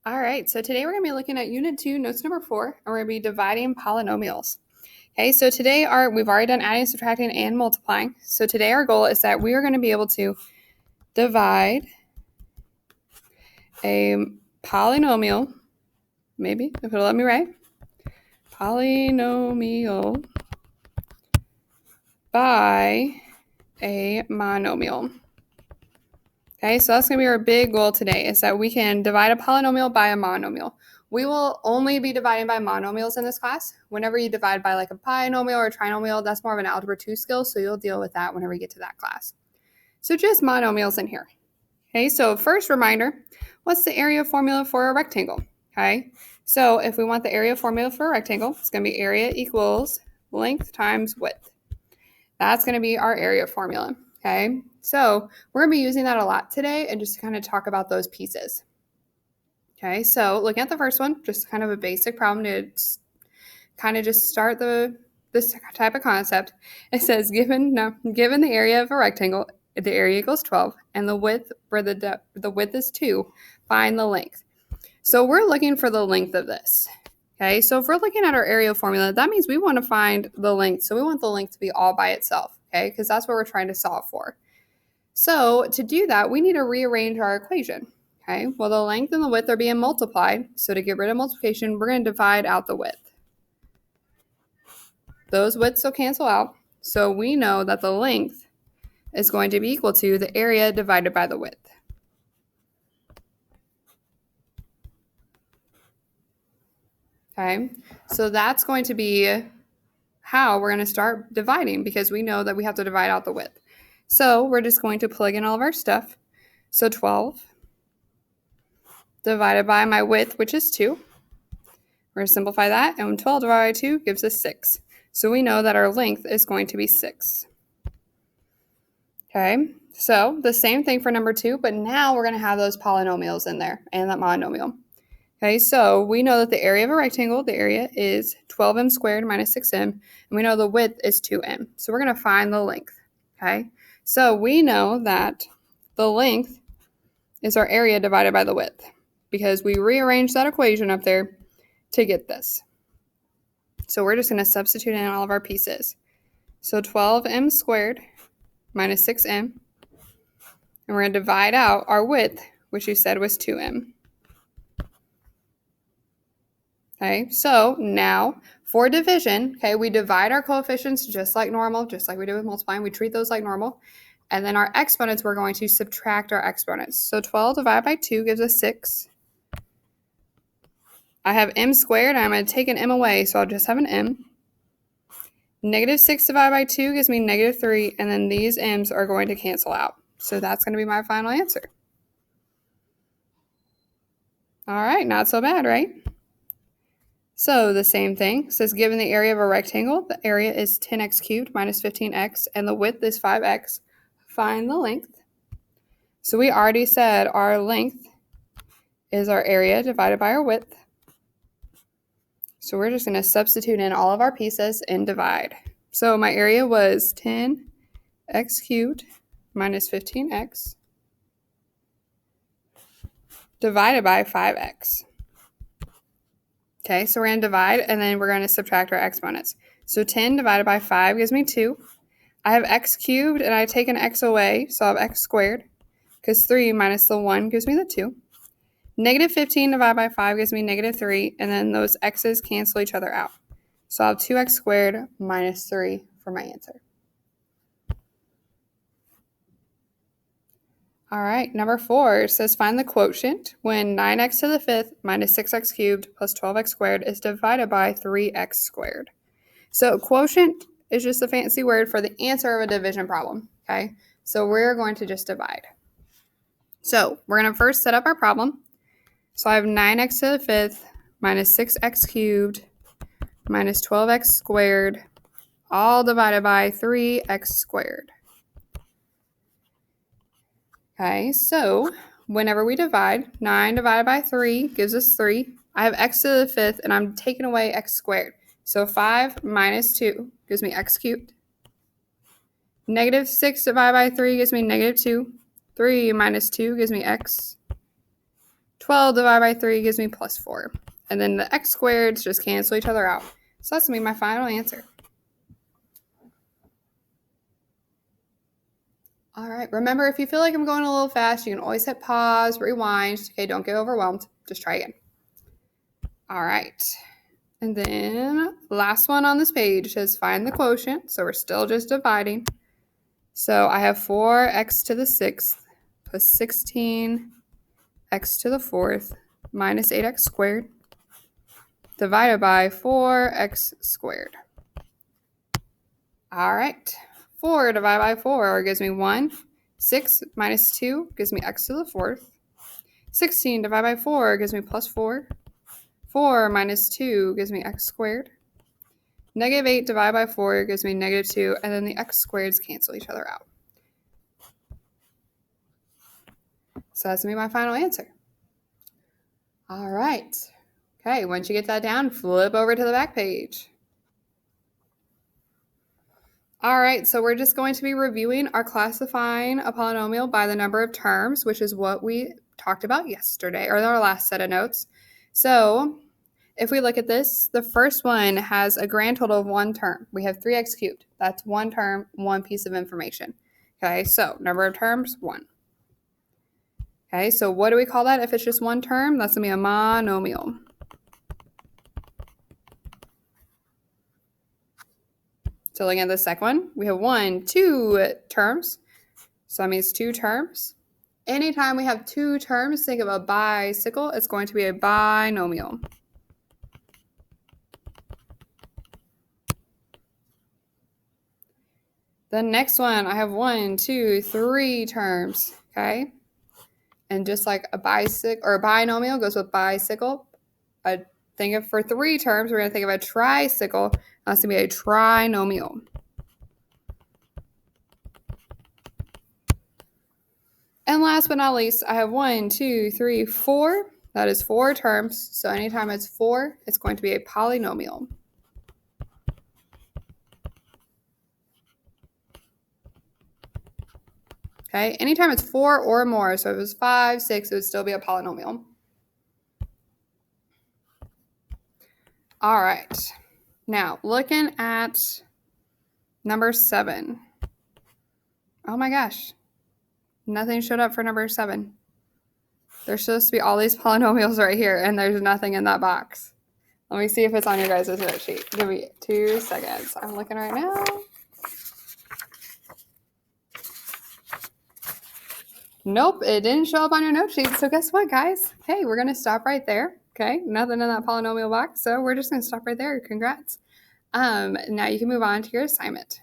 All right, so today we're going to be looking at Unit 2, Notes number 4, and we're going to be dividing polynomials. Okay, so today we've already done adding, subtracting, and multiplying. So today our goal is that we are going to be able to divide a polynomial, maybe, if it'll let me write, polynomial by a monomial. Okay, so that's going to be our big goal today, is that we can divide a polynomial by a monomial. We will only be dividing by monomials in this class. Whenever you divide by like a binomial or a trinomial, that's more of an algebra 2 skill, so you'll deal with that whenever you get to that class. So just monomials in here. Okay, so first reminder, what's the area formula for a rectangle? Okay, so if we want the area formula for a rectangle, it's going to be area equals length times width. That's going to be our area formula. Okay, so we're going to be using that a lot today and just kind of talk about those pieces. Okay, so looking at the first one, just kind of a basic problem to kind of just start this type of concept. It says given the area of a rectangle, the area equals 12, and the width where the width is 2, find the length. So we're looking for the length of this. Okay, so if we're looking at our area formula, that means we want to find the length. So we want the length to be all by itself, okay, because that's what we're trying to solve for. So to do that, we need to rearrange our equation. Okay, well, the length and the width are being multiplied. So to get rid of multiplication, we're going to divide out the width. Those widths will cancel out. So we know that the length is going to be equal to the area divided by the width. Okay, so that's going to be how we're going to start dividing, because we know that we have to divide out the width. So we're just going to plug in all of our stuff. So 12 divided by my width, which is 2. We're going to simplify that, and 12 divided by 2 gives us 6. So we know that our length is going to be 6. Okay, so the same thing for number 2, but now we're going to have those polynomials in there and that monomial. Okay, so we know that the area of a rectangle, the area is 12m squared minus 6m, and we know the width is 2m. So we're going to find the length. Okay, so we know that the length is our area divided by the width, because we rearranged that equation up there to get this. So we're just going to substitute in all of our pieces. So 12m squared minus 6m, and we're going to divide out our width, which you said was 2m. Okay, so now for division, okay, we divide our coefficients just like normal, just like we do with multiplying. We treat those like normal. And then our exponents, we're going to subtract our exponents. So 12 divided by 2 gives us 6. I have m squared, and I'm going to take an m away, so I'll just have an m. Negative 6 divided by 2 gives me negative 3, and then these m's are going to cancel out. So that's going to be my final answer. All right, not so bad, right? So the same thing, says given the area of a rectangle, the area is 10x cubed minus 15x, and the width is 5x. Find the length. So we already said our length is our area divided by our width. So we're just going to substitute in all of our pieces and divide. So my area was 10x cubed minus 15x divided by 5x. Okay, so we're going to divide, and then we're going to subtract our exponents. So 10 divided by 5 gives me 2. I have x cubed, and I take an x away, so I have x squared, because 3 minus the 1 gives me the 2. Negative 15 divided by 5 gives me negative 3, and then those x's cancel each other out. So I'll have 2x squared minus 3 for my answer. All right, number 4 says find the quotient when 9x to the 5th minus 6x cubed plus 12x squared is divided by 3x squared. So quotient is just a fancy word for the answer of a division problem, okay? So we're going to just divide. So we're going to first set up our problem. So I have 9x to the 5th minus 6x cubed minus 12x squared, all divided by 3x squared. Okay, so whenever we divide, 9 divided by 3 gives us 3. I have x to the 5th, and I'm taking away x squared. So 5 minus 2 gives me x cubed. Negative 6 divided by 3 gives me negative 2. 3 minus 2 gives me x. 12 divided by 3 gives me plus 4. And then the x squareds just cancel each other out. So that's going to be my final answer. All right, remember, if you feel like I'm going a little fast, you can always hit pause, rewind. Okay, don't get overwhelmed. Just try again. All right. And then last one on this page is find the quotient. So we're still just dividing. So I have 4x to the 6th plus 16x to the 4th minus 8x squared divided by 4x squared. All right. 4 divided by 4 gives me 1. 6 minus 2 gives me x to the 4th. 16 divided by 4 gives me plus 4. 4 minus 2 gives me x squared. Negative 8 divided by 4 gives me negative 2, and then the x squareds cancel each other out. So that's going to be my final answer. All right. Okay, once you get that down, flip over to the back page. All right, so we're just going to be reviewing our classifying a polynomial by the number of terms, which is what we talked about yesterday, or our last set of notes. So if we look at this, the first one has a grand total of 1 term. We have 3x cubed. That's 1 term, 1 piece of information. Okay, so number of terms, 1. Okay, so what do we call that if it's just 1 term? That's going to be a monomial. So looking at the second one, we have 2 terms. So that means 2 terms. Anytime we have 2 terms, think of a bicycle. It's going to be a binomial. The next one, I have 3 terms, okay? And just like a bicycle or a binomial goes with bicycle, think of for 3 terms, we're going to think of a tricycle. That's going to be a trinomial. And last but not least, I have 4. That is 4 terms. So anytime it's 4, it's going to be a polynomial. Okay, anytime it's 4 or more, so if it was 5, 6, it would still be a polynomial. All right, now looking at number 7. Oh my gosh, nothing showed up for number 7. There's supposed to be all these polynomials right here, and there's nothing in that box. Let me see if it's on your guys' note sheet. Give me 2 seconds. I'm looking right now. Nope, it didn't show up on your note sheet. So guess what, guys? Hey, we're going to stop right there. Okay, nothing in that polynomial box. So we're just going to stop right there. Congrats. Now you can move on to your assignment.